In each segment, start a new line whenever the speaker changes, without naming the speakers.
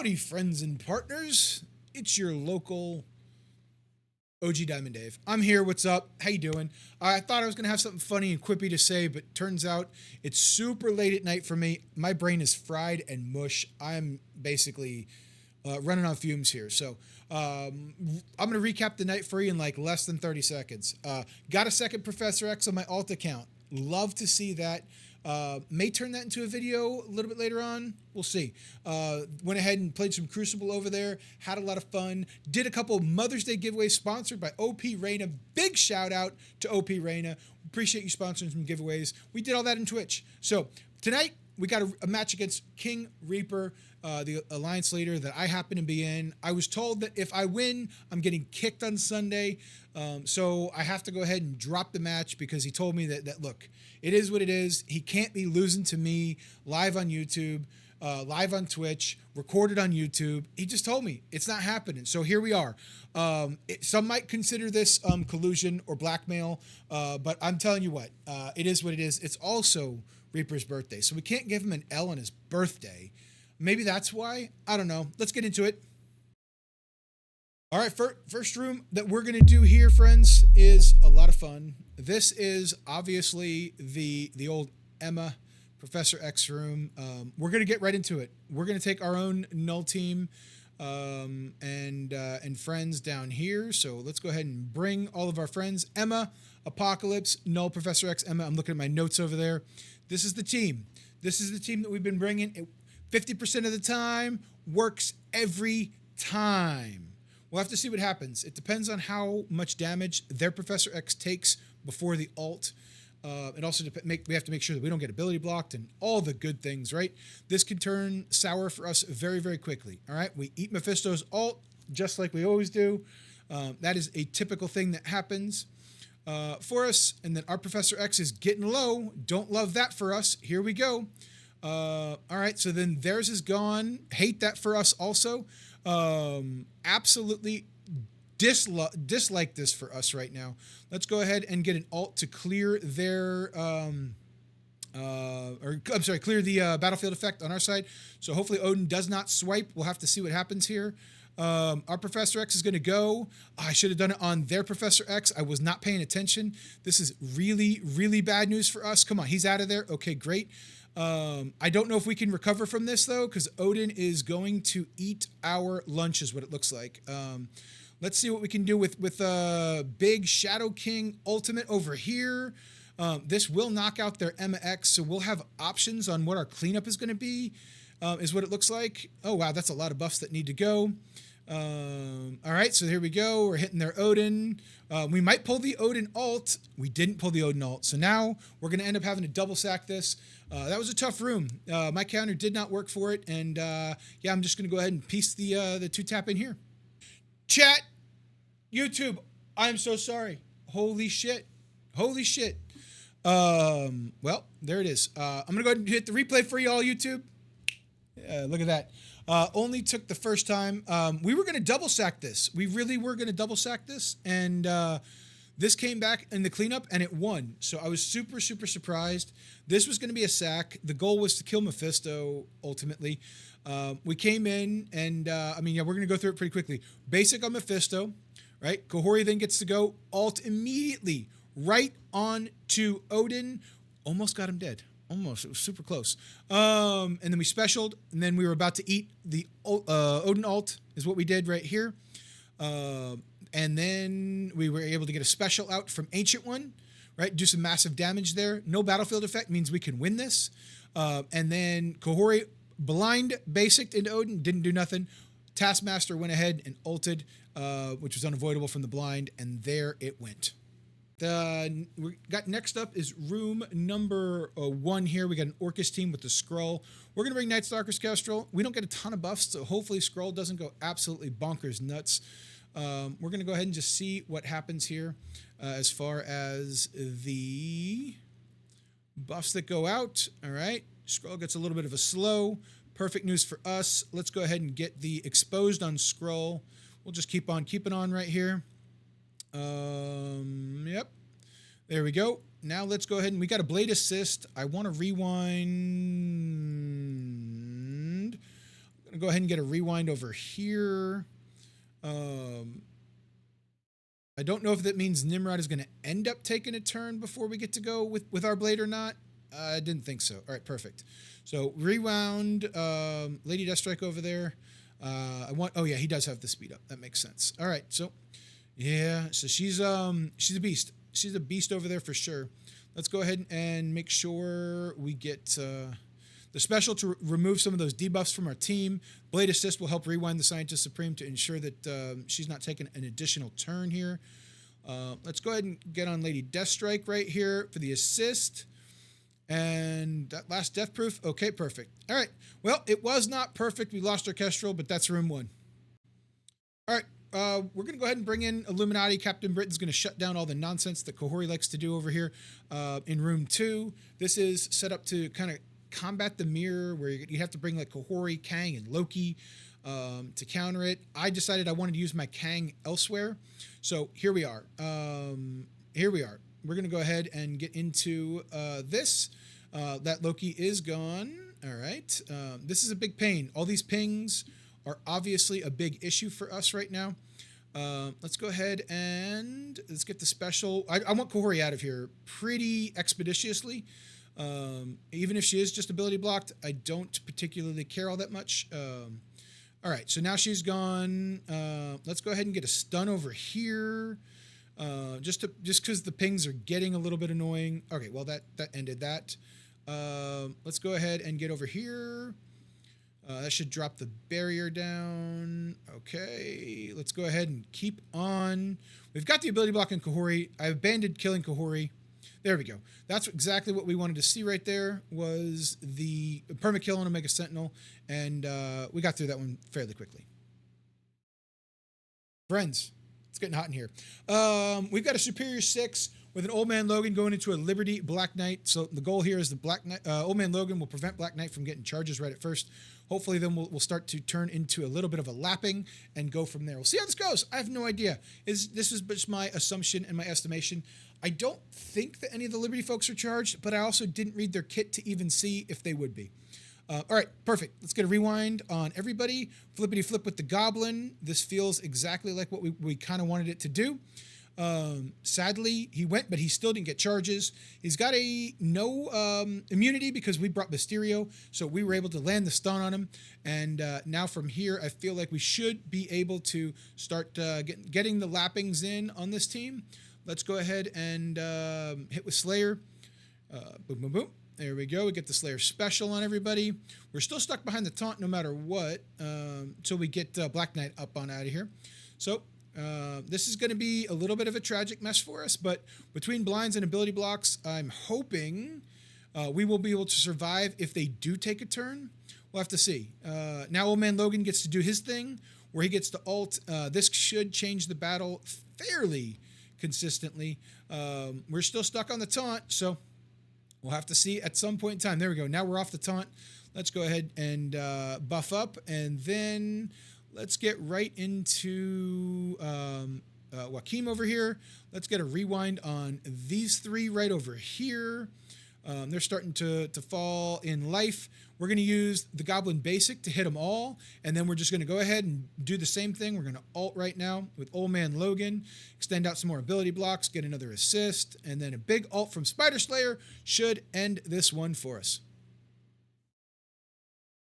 Howdy, friends and partners. It's your local OG Diamond Dave. I'm here. What's up? How you doing? I thought I was going to have something funny and quippy to say, but turns out it's super late at night for me. My brain is fried and mush. I'm basically running on fumes here. So I'm going to recap the night for you in like less than 30 seconds. Got a second Professor X on my alt account. Love to see that. May turn that into a video a little bit later on. We'll see. Went ahead and played some Crucible over there. Had a lot of fun. Did a couple Mother's Day giveaways sponsored by OP Reina. Big shout out to OP Reina. Appreciate you sponsoring some giveaways. We did all that in Twitch. So tonight we got a match against King Reaper, the alliance leader that I happen to be in. I was told that if I win, I'm getting kicked on Sunday. So I have to go ahead and drop the match because he told me that look, it is what it is. He can't be losing to me live on YouTube, live on Twitch, recorded on YouTube. He just told me it's not happening. So here we are. Some might consider this collusion or blackmail, but I'm telling you what, it is what it is. It's also Reaper's birthday, so we can't give him an L on his birthday. Maybe that's why. I don't know. Let's get into it. All right, first room that we're going to do here, friends, is a lot of fun. This is obviously the old Emma Professor X room. We're going to get right into it. We're going to take our own null team and friends down here. So let's go ahead and bring all of our friends. Emma, Apocalypse, Null, Professor X, Emma. I'm looking at my notes over there. This is the team. This is the team that we've been bringing. It 50% of the time works every time. We'll have to see what happens. It depends on how much damage their Professor X takes before the ult. It also we have to make sure that we don't get ability blocked and all the good things, right? This can turn sour for us very, very quickly. All right, we eat Mephisto's ult just like we always do. That is a typical thing that happens for us. And then our Professor X is getting low. Don't love that for us. Here we go. All right, so then theirs is gone. Hate that for us also. Absolutely dislike this for us right now. Let's go ahead and get an ult to clear their clear the battlefield effect on our side. So hopefully Odin does not swipe. We'll have to see what happens here. Our Professor X is going to go. I should have done it on their Professor X. I was not paying attention. This is really, really bad news for us. Come on, he's out of there. Okay, great. I don't know if we can recover from this though, because Odin is going to eat our lunch is what it looks like. Let's see what we can do with big Shadow King ultimate over here. This will knock out their Emma X, so we'll have options on what our cleanup is going to be, is what it looks like. Oh, wow, that's a lot of buffs that need to go. All right, so here we go. We're hitting their Odin. We might pull the Odin ult. We didn't pull the Odin ult, so now we're going to end up having to double sack this. That was a tough room. My counter did not work for it, and yeah, I'm just going to go ahead and piece the two tap in here. Chat, YouTube, I'm so sorry. Holy shit. Holy shit. Well, there it is. I'm going to go ahead and hit the replay for you all, YouTube. Look at that. Only took the first time. We were going to double sack this. We really were going to double sack this. And this came back in the cleanup and it won. So I was super, super surprised. This was going to be a sack. The goal was to kill Mephisto ultimately. We came in and, I mean, yeah, we're going to go through it pretty quickly. Basic on Mephisto, right? Kahori then gets to go alt immediately right on to Odin. Almost got him dead. Almost. It was super close. And then we specialed, and then we were about to eat the Odin ult is what we did right here. And then we were able to get a special out from Ancient One, right? Do some massive damage there. No battlefield effect means we can win this. And then Kahori blind basicked into Odin, didn't do nothing. Taskmaster went ahead and ulted, which was unavoidable from the blind, and there it went. We got next up is room number 1 here. We got an Orcus team with the Skrull. We're going to bring Night Stalker's Kestrel. We don't get a ton of buffs, so hopefully Skrull doesn't go absolutely bonkers nuts. We're going to go ahead and just see what happens here as far as the buffs that go out. All right. Skrull gets a little bit of a slow. Perfect news for us. Let's go ahead and get the exposed on Skrull. We'll just keep on keeping on right here. Yep. There we go. Now let's go ahead and we got a blade assist. I want to rewind. I'm going to go ahead and get a rewind over here. I don't know if that means Nimrod is going to end up taking a turn before we get to go with our blade or not. I didn't think so. All right, perfect. So rewound Lady Deathstrike over there. Oh yeah, he does have the speed up. That makes sense. All right, so yeah, so she's a beast. She's a beast over there for sure. Let's go ahead and make sure we get the special to remove some of those debuffs from our team. Blade Assist will help rewind the Scientist Supreme to ensure that she's not taking an additional turn here. Let's go ahead and get on Lady Deathstrike right here for the assist. And that last death proof. Okay, perfect. All right. Well, it was not perfect. We lost our Kestrel, but that's room 1. All right. We're going to go ahead and bring in Illuminati. Captain Britain's going to shut down all the nonsense that Kahori likes to do over here in room 2. This is set up to kind of combat the mirror, where you have to bring like Kahori, Kang, and Loki to counter it. I decided I wanted to use my Kang elsewhere. So here we are. We're going to go ahead and get into this. That Loki is gone. All right. This is a big pain. All these pings are obviously a big issue for us right now. Let's go ahead and let's get the special. I want Kahori out of here pretty expeditiously. Even if she is just ability blocked, I don't particularly care all that much. All right, so now she's gone. Let's go ahead and get a stun over here. Just because the pings are getting a little bit annoying. Okay, well that ended that. Let's go ahead and get over here. That should drop the barrier down. Okay, let's go ahead and keep on. We've got the ability block in Kahori. I abandoned killing Kahori. There we go. That's exactly what we wanted to see right there, was the permakill on Omega Sentinel, and we got through that one fairly quickly. Friends, it's getting hot in here. We've got a Superior 6 with an Old Man Logan going into a Liberty Black Knight. So the goal here is the Black Knight, Old Man Logan will prevent Black Knight from getting charges right at first. Hopefully then we'll start to turn into a little bit of a lapping and go from there. We'll see how this goes. I have no idea. This is just my assumption and my estimation. I don't think that any of the Liberty folks are charged, but I also didn't read their kit to even see if they would be. All right, perfect. Let's get a rewind on everybody. Flippity flip with the Goblin. This feels exactly like what we kind of wanted it to do. Sadly, he went, but he still didn't get charges. He's got no immunity because we brought Mysterio, so we were able to land the stun on him. And now from here, I feel like we should be able to start getting the lappings in on this team. Let's go ahead and hit with Slayer. Boom, boom, boom. There we go. We get the Slayer special on everybody. We're still stuck behind the taunt no matter what until we get Black Knight up on out of here. So this is going to be a little bit of a tragic mess for us, but between blinds and ability blocks, I'm hoping we will be able to survive if they do take a turn. We'll have to see. Now Old Man Logan gets to do his thing where he gets to ult. This should change the battle fairly consistently. We're still stuck on the taunt, so we'll have to see at some point in time. There we go. Now we're off the taunt. Let's go ahead and buff up, and then let's get right into Joaquin over here. Let's get a rewind on these three right over here. They're starting to fall in life. We're going to use the Goblin Basic to hit them all, and then we're just going to go ahead and do the same thing. We're going to ult right now with Old Man Logan, extend out some more ability blocks, get another assist, and then a big ult from Spider Slayer should end this one for us.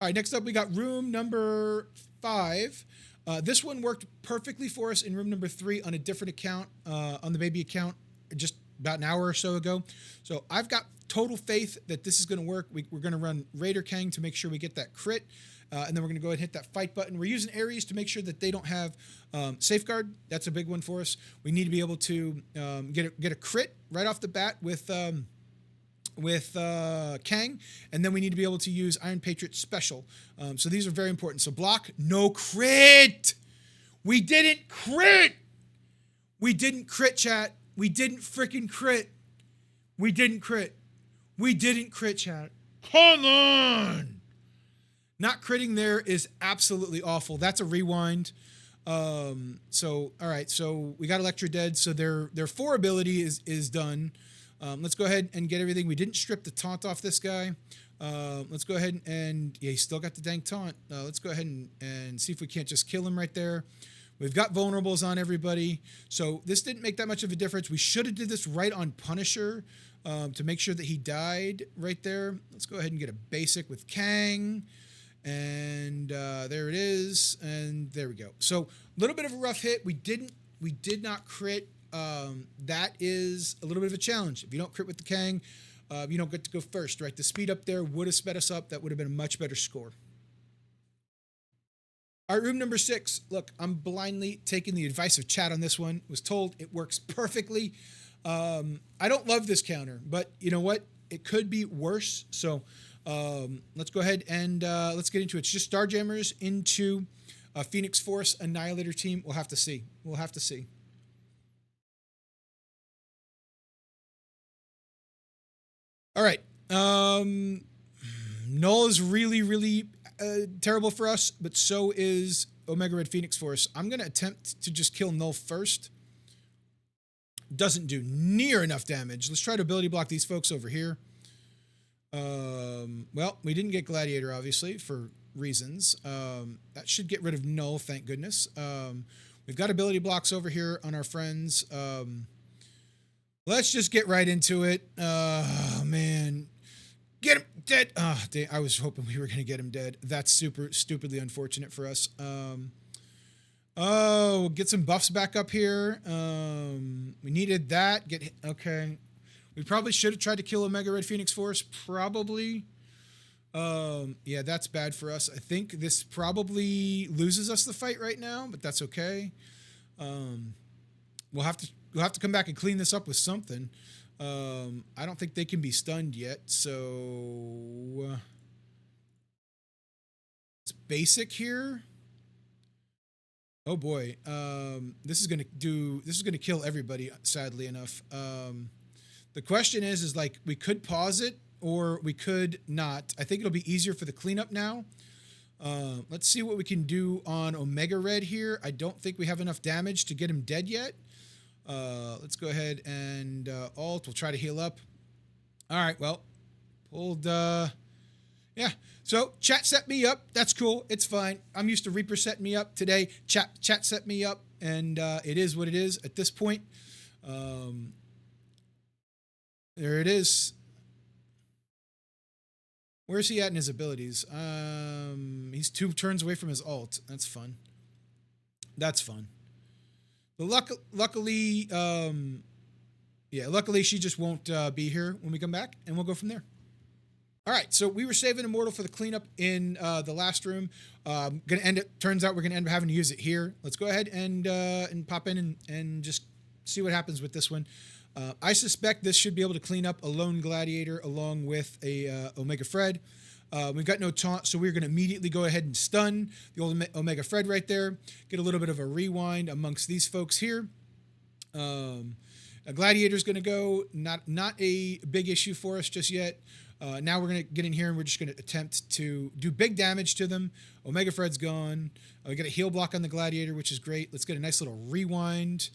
All right, next up we got room number 5. This one worked perfectly for us in room number 3 on a different account, on the baby account, just about an hour or so ago. So I've got total faith that this is going to work. We're going to run Raider Kang to make sure we get that crit, and then we're going to go ahead and hit that fight button. We're using Ares to make sure that they don't have safeguard. That's a big one for us. We need to be able to get a crit right off the bat with Kang, and then we need to be able to use Iron Patriot special. So these are very important. So block, no crit. We didn't crit. We didn't crit, chat. We didn't freaking crit. We didn't crit. We didn't crit, chat. Come on. Not critting there is absolutely awful. That's a rewind. So, all right. So we got Electra dead. So their 4 ability is done. Let's go ahead and get everything. We didn't strip the taunt off this guy. Let's go ahead and yeah, he's still got the dang taunt. Let's go ahead and see if we can't just kill him right there. We've got vulnerables on everybody. So this didn't make that much of a difference. We should have did this right on Punisher to make sure that he died right there. Let's go ahead and get a basic with Kang. And there it is. And there we go. So a little bit of a rough hit. We did not crit. That is a little bit of a challenge. If you don't crit with the Kang, you don't get to go first, right? The speed up there would have sped us up. That would have been a much better score. All right, room number 6. Look, I'm blindly taking the advice of chat on this one. Was told it works perfectly. I don't love this counter, but you know what? It could be worse. So let's go ahead and let's get into it. It's just Starjammers into a Phoenix Force Annihilator team. We'll have to see. We'll have to see. All right. Null is really, really terrible for us, but so is Omega Red Phoenix Force. I'm going to attempt to just kill Null first. Doesn't do near enough damage. Let's try to ability block these folks over here. Well, we didn't get Gladiator, obviously, for reasons. That should get rid of Null, thank goodness. We've got ability blocks over here on our friends. Let's just get right into it. Oh, man. Get him dead. Oh, dang, I was hoping we were going to get him dead. That's super stupidly unfortunate for us. Oh, get some buffs back up here. We needed that. Okay. We probably should have tried to kill Omega Red Phoenix Force. Probably. Yeah, that's bad for us. I think this probably loses us the fight right now, but that's okay. We'll have to come back and clean this up with something. I don't think they can be stunned yet, so it's basic here. Oh boy, this is gonna kill everybody. Sadly enough, the question is like we could pause it or we could not. I think it'll be easier for the cleanup now. Let's see what we can do on Omega Red here. I don't think we have enough damage to get him dead yet. Let's go ahead and alt. We'll try to heal up. All right, well, pulled. Yeah, so chat set me up. That's cool. It's fine. I'm used to Reaper setting me up. Today, chat set me up, and it is what it is at this point. There it is. Where's he at in his abilities? He's 2 turns away from his alt. That's fun. That's fun. But luckily, luckily she just won't be here when we come back, and we'll go from there. All right, so we were saving Immortal for the cleanup in the last room. Gonna end it. Turns out we're gonna end up having to use it here. Let's go ahead and pop in and just see what happens with this one. I suspect this should be able to clean up a lone Gladiator along with a Omega Fred. We've got no taunt, so we're going to immediately go ahead and stun the old Omega Fred right there. Get a little bit of a rewind amongst these folks here. A Gladiator's going to go. Not a big issue for us just yet. Now we're going to get in here and we're just going to attempt to do big damage to them. Omega Fred's gone. We got a heal block on the Gladiator, which is great. Let's get a nice little rewind.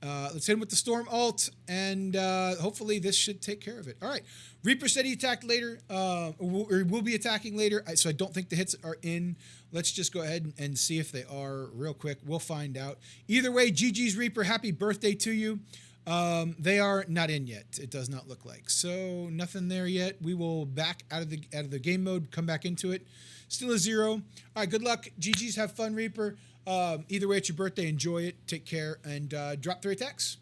Let's hit him with the Storm alt, and hopefully this should take care of it. All right. Reaper said he attacked later, or will be attacking later, so I don't think the hits are in. Let's just go ahead and see if they are real quick. We'll find out. Either way, GG's Reaper, happy birthday to you. They are not in yet. It does not look like. So nothing there yet. We will back out of the game mode, come back into it. Still a 0. All right, good luck. GG's, have fun, Reaper. Either way, it's your birthday. Enjoy it. Take care, and drop 3 attacks.